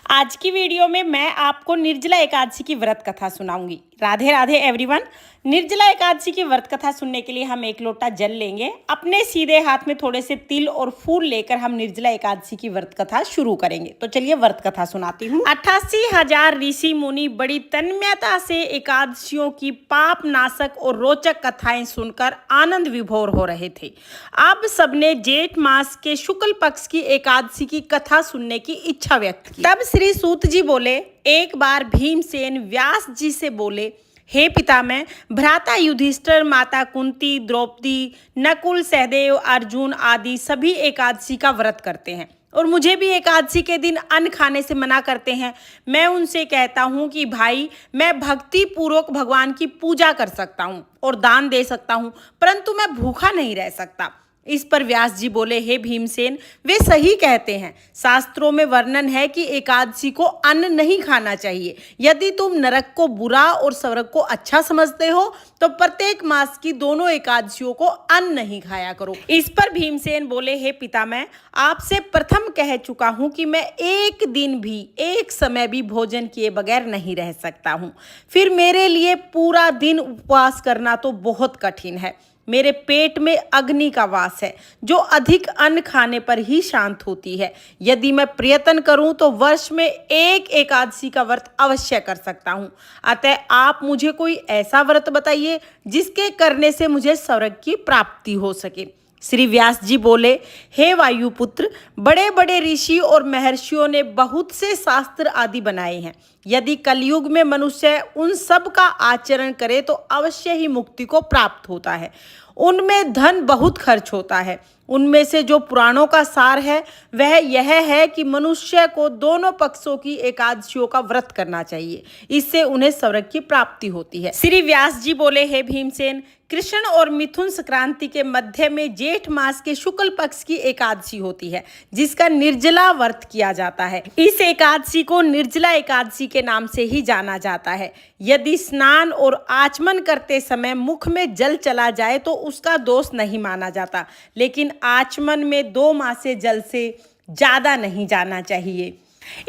आज की वीडियो में मैं आपको निर्जला एकादशी की व्रत कथा सुनाऊंगी। राधे राधे एवरीवन। निर्जला एकादशी की व्रत कथा सुनने के लिए हम 1 लोटा जल लेंगे। अपने सीधे हाथ में थोड़े से तिल और फूल लेकर हम निर्जला एकादशी की व्रत कथा शुरू करेंगे। तो चलिए व्रत कथा सुनाती हूँ। 88,000 ऋषि मुनि बड़ी तन्मयता से एकादशियों की पाप नाशक और रोचक कथाएं सुनकर आनंद विभोर हो रहे थे। अब सबने जेठ मास के शुक्ल पक्ष की एकादशी की कथा सुनने की इच्छा व्यक्त की। तब श्री सूत जी बोले, एक बार भीमसेन व्यास जी से बोले, हे पितामह, भ्राता युधिष्ठिर, माता कुंती, द्रौपदी, नकुल, सहदेव, अर्जुन आदि सभी एकादशी का व्रत करते हैं और मुझे भी एकादशी के दिन अन्न खाने से मना करते हैं। मैं उनसे कहता हूँ कि भाई, मैं भक्ति पूर्वक भगवान की पूजा कर सकता हूँ और दान दे सकता हूँ, परंतु मैं भूखा नहीं रह सकता। इस पर व्यास जी बोले, हे भीमसेन, वे सही कहते हैं। शास्त्रों में वर्णन है कि एकादशी को अन्न नहीं खाना चाहिए। यदि तुम नरक को बुरा और स्वर्ग को अच्छा समझते हो तो प्रत्येक मास की दोनों एकादशियों को अन्न नहीं खाया करो। इस पर भीमसेन बोले, हे पितामह, आपसे प्रथम कह चुका हूं कि मैं एक दिन भी, एक समय भी भोजन किए बगैर नहीं रह सकता हूं। फिर मेरे लिए पूरा दिन उपवास करना तो बहुत कठिन है। मेरे पेट में अग्नि का वास है जो अधिक अन्न खाने पर ही शांत होती है। यदि मैं प्रयत्न करूं तो वर्ष में एक एकादशी का व्रत अवश्य कर सकता हूं। अतः आप मुझे कोई ऐसा व्रत बताइए जिसके करने से मुझे स्वर्ग की प्राप्ति हो सके। श्री व्यास जी बोले, हे वायुपुत्र, बड़े बड़े ऋषि और महर्षियों ने बहुत से शास्त्र आदि बनाए हैं। यदि कलयुग में मनुष्य उन सब का आचरण करे तो अवश्य ही मुक्ति को प्राप्त होता है। उनमें धन बहुत खर्च होता है। उनमें से जो पुराणों का सार है वह यह है कि मनुष्य को दोनों पक्षों की एकादशियों का व्रत करना चाहिए। इससे उन्हें स्वर्ग की प्राप्ति होती है। श्री व्यास जी बोले, हे भीमसेन, कृष्ण और मिथुन संक्रांति के मध्य में जेठ मास के शुक्ल पक्ष की एकादशी होती है जिसका निर्जला व्रत किया जाता है। इस एकादशी को निर्जला एकादशी के नाम से ही जाना जाता है। यदि स्नान और आचमन करते समय मुख में जल चला जाए तो उसका दोष नहीं माना जाता, लेकिन आचमन में 2 मासे जल से ज्यादा नहीं जाना चाहिए।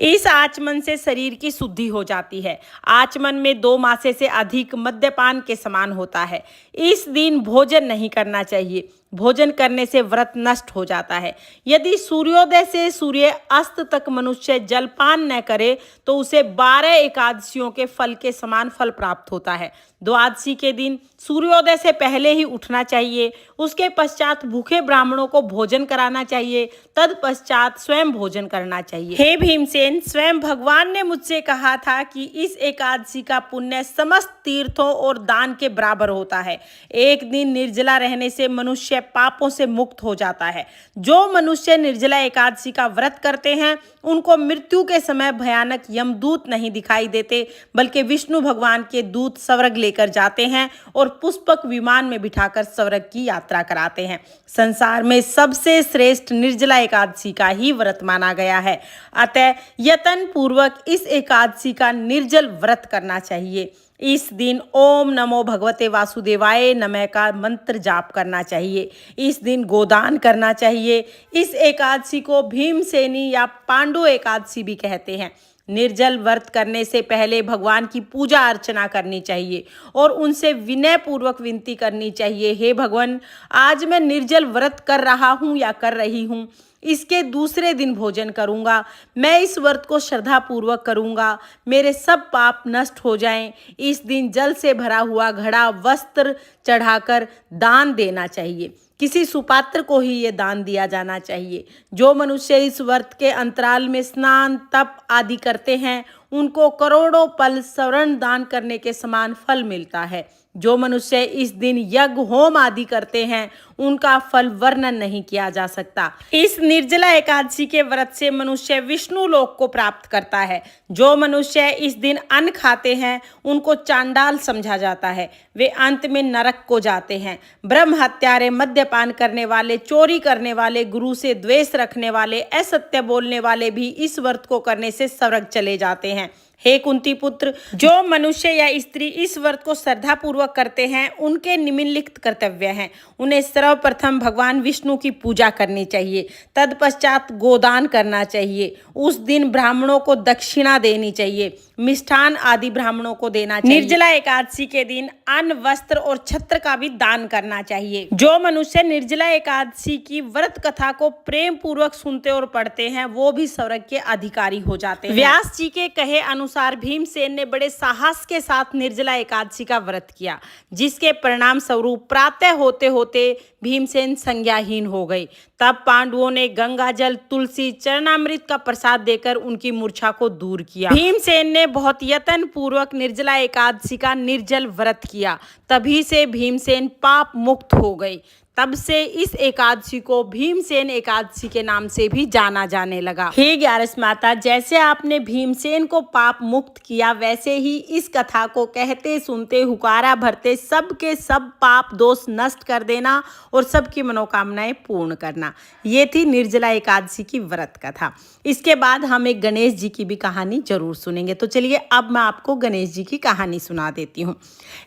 इस आचमन से शरीर की शुद्धि हो जाती है। आचमन में 2 मासे से अधिक मद्यपान के समान होता है। इस दिन भोजन नहीं करना चाहिए। भोजन करने से व्रत नष्ट हो जाता है। यदि सूर्योदय से सूर्य अस्त तक मनुष्य जलपान न करे तो उसे 12 एकादशियों के फल के समान फल प्राप्त होता है। द्वादशी के दिन सूर्योदय से पहले ही उठना चाहिए। उसके पश्चात भूखे ब्राह्मणों को भोजन कराना चाहिए। तत्पश्चात स्वयं भोजन करना चाहिए। हे भीमसेन, स्वयं भगवान ने मुझसे कहा था कि इस एकादशी का पुण्य समस्त तीर्थों और दान के बराबर होता है। एक दिन निर्जला रहने से मनुष्य पापों से मुक्त हो जाता है। जो मनुष्य निर्जला एकादशी का व्रत करते हैं उनको मृत्यु के समय भयानक यमदूत नहीं दिखाई देते, बल्कि विष्णु भगवान के दूत स्वर्ग लेकर जाते हैं और पुष्पक विमान में बिठाकर स्वर्ग की यात्रा कराते हैं। संसार में सबसे श्रेष्ठ निर्जला एकादशी का ही व्रत माना गया है। अतः यत्न पूर्वक इस एकादशी का निर्जल व्रत करना चाहिए। इस दिन ओम नमो भगवते वासुदेवाय नमः का मंत्र जाप करना चाहिए। इस दिन गोदान करना चाहिए। इस एकादशी को भीमसेनी या पांडु एकादशी भी कहते हैं। निर्जल व्रत करने से पहले भगवान की पूजा अर्चना करनी चाहिए और उनसे विनय पूर्वक विनती करनी चाहिए, हे भगवान, आज मैं निर्जल व्रत कर रहा हूँ या कर रही हूँ, इसके दूसरे दिन भोजन करूँगा। मैं इस व्रत को श्रद्धा पूर्वक करूँगा। मेरे सब पाप नष्ट हो जाएं। इस दिन जल से भरा हुआ घड़ा वस्त्र चढ़ाकर दान देना चाहिए। किसी सुपात्र को ही ये दान दिया जाना चाहिए। जो मनुष्य इस व्रत के अंतराल में स्नान, तप आदि करते हैं उनको करोड़ों पल स्वर्ण दान करने के समान फल मिलता है। जो मनुष्य इस दिन यज्ञ होम आदि करते हैं उनका फल वर्णन नहीं किया जा सकता। इस निर्जला एकादशी के व्रत से मनुष्य विष्णु लोक को प्राप्त करता है। जो मनुष्य इस दिन अन्न खाते हैं उनको चांडाल समझा जाता है। वे अंत में नरक को जाते हैं। ब्रह्म हत्यारे, मद्यपान करने वाले, चोरी करने वाले, गुरु से द्वेष रखने वाले, असत्य बोलने वाले भी इस व्रत को करने से स्वर्ग चले जाते हैं। हे कुंती पुत्र, जो मनुष्य या स्त्री इस व्रत को श्रद्धा पूर्वक करते हैं उनके निम्नलिखित कर्तव्य हैं। उन्हें सर्वप्रथम भगवान विष्णु की पूजा करनी चाहिए, तत्पश्चात गोदान करना चाहिए, उस दिन ब्राह्मणों को दक्षिणा देनी चाहिए, मिष्ठान आदि ब्राह्मणों को देना चाहिए। निर्जला एकादशी के दिन अन्न, वस्त्र और छत्र का भी दान करना चाहिए। जो मनुष्य निर्जला एकादशी की व्रत कथा को प्रेम पूर्वक सुनते और पढ़ते हैं वो भी स्वर्ग के अधिकारी हो जाते हैं। व्यास जी के कहे अनुसार भीमसेन ने बड़े साहस के साथ निर्जला एकादशी का व्रत किया, जिसके परिणाम स्वरूप प्रातः होते होते भीमसेन संज्ञाहीन हो गए। तब पांडवों ने गंगा जल, तुलसी, चरणामृत का प्रसाद देकर उनकी मूर्छा को दूर किया। भीमसेन ने बहुत यत्न पूर्वक निर्जला एकादशी का निर्जल व्रत किया, तभी से भीमसेन पाप मुक्त हो गए। तब से इस एकादशी को भीमसेन एकादशी के नाम से भी जाना जाने लगा। हे ग्यारस माता, जैसे आपने भीमसेन को पाप मुक्त किया, वैसे ही इस कथा को कहते सुनते हुकारा भरते सबके सब पाप दोष नष्ट कर देना और सबकी मनोकामनाएं पूर्ण करना। ये थी निर्जला एकादशी की व्रत कथा। इसके बाद हम एक गणेश जी की भी कहानी जरूर सुनेंगे। तो चलिए अब मैं आपको गणेश जी की कहानी सुना देती हूँ।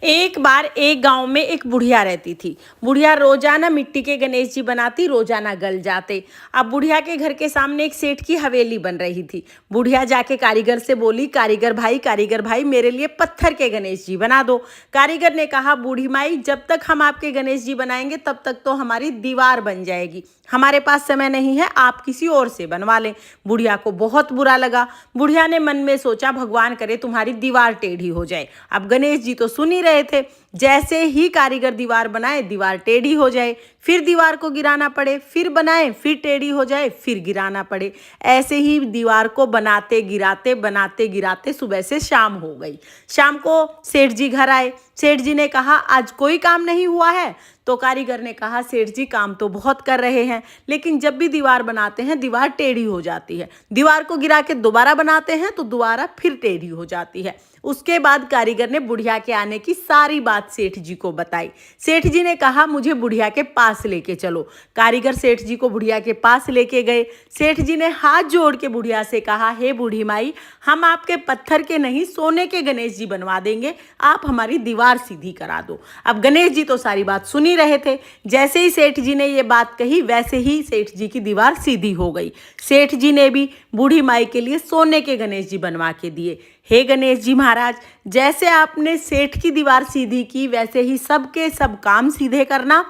एक बार एक गाँव में एक बुढ़िया रहती थी। बुढ़िया रोजाना मिट्टी के गणेश जी बनाती, रोजाना गल जाते। अब बुढ़िया के घर के सामने एक सेठ की हवेली बन रही थी। बुढ़िया जाके कारीगर से बोली, कारीगर भाई मेरे लिए पत्थर के गणेश जी बना दो। कारीगर ने कहा, बूढ़ी माई, जब तक हम आपके गणेश जी बनाएंगे तब तक तो हमारी दीवार बन जाएगी, हमारे पास समय नहीं है, आप किसी और से बनवा लें। बुढ़िया को बहुत बुरा लगा। बुढ़िया ने मन में सोचा, भगवान करे तुम्हारी दीवार टेढ़ी हो जाए। अब गणेश जी तो सुन ही रहे थे। जैसे ही कारीगर दीवार बनाए, दीवार टेढ़ी हो जाए, फिर दीवार को गिराना पड़े, फिर बनाए, फिर टेढ़ी हो जाए, फिर गिराना पड़े। ऐसे ही दीवार को बनाते गिराते सुबह से शाम हो गई। शाम को सेठ जी घर आए। सेठ जी ने कहा, आज कोई काम नहीं हुआ है? तो कारीगर ने कहा, सेठ जी काम तो बहुत कर रहे हैं, लेकिन जब भी दीवार बनाते हैं दीवार टेढ़ी हो जाती है। दीवार को गिरा के दोबारा बनाते हैं तो दोबारा फिर टेढ़ी हो जाती है। उसके बाद कारीगर ने बुढ़िया के आने की सारी बात सेठ जी को बताई। सेठ जी ने कहा, मुझे बुढ़िया के पास लेके चलो। कारीगर सेठ जी को बुढ़िया के पास लेके गए। सेठ जी ने हाथ जोड़ के बुढ़िया से कहा, हे बूढ़ी माई, हम आपके पत्थर के नहीं सोने के गणेश जी बनवा देंगे, आप हमारी दीवार सीधी करा दो। अब गणेश जी तो सारी बात सुन ही रहे थे। जैसे ही सेठ जी ने ये बात कही, वैसे ही सेठ जी की दीवार सीधी हो गई। सेठ जी ने भी बूढ़ी माई के लिए सोने के गणेश जी बनवा के दिए। हे गणेश जी महाराज, जैसे आपने सेठ की दीवार सीधी की, वैसे ही सबके सब काम सीधे करना,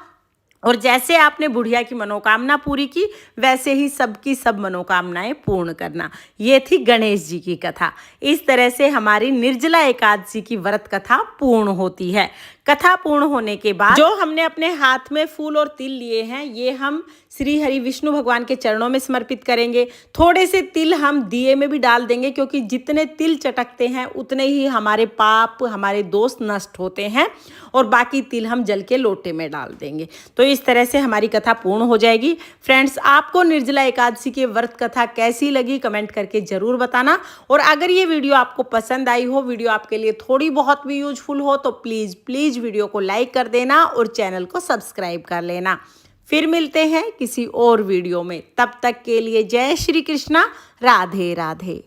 और जैसे आपने बुढ़िया की मनोकामना पूरी की, वैसे ही सबकी सब मनोकामनाएं पूर्ण करना। ये थी गणेश जी की कथा। इस तरह से हमारी निर्जला एकादशी की व्रत कथा पूर्ण होती है। कथा पूर्ण होने के बाद जो हमने अपने हाथ में फूल और तिल लिए हैं, ये हम श्री हरि विष्णु भगवान के चरणों में समर्पित करेंगे। थोड़े से तिल हम दिए में भी डाल देंगे, क्योंकि जितने तिल चटकते हैं उतने ही हमारे पाप, हमारे दोष नष्ट होते हैं, और बाकी तिल हम जल के लोटे में डाल देंगे। तो इस तरह से हमारी कथा पूर्ण हो जाएगी। फ्रेंड्स, आपको निर्जला एकादशी की व्रत कथा कैसी लगी कमेंट करके जरूर बताना। और अगर ये वीडियो आपको पसंद आई हो, वीडियो आपके लिए थोड़ी बहुत भी यूजफुल हो, तो प्लीज़ वीडियो को लाइक कर देना और चैनल को सब्सक्राइब कर लेना। फिर मिलते हैं किसी और वीडियो में। तब तक के लिए जय श्री कृष्णा, राधे राधे।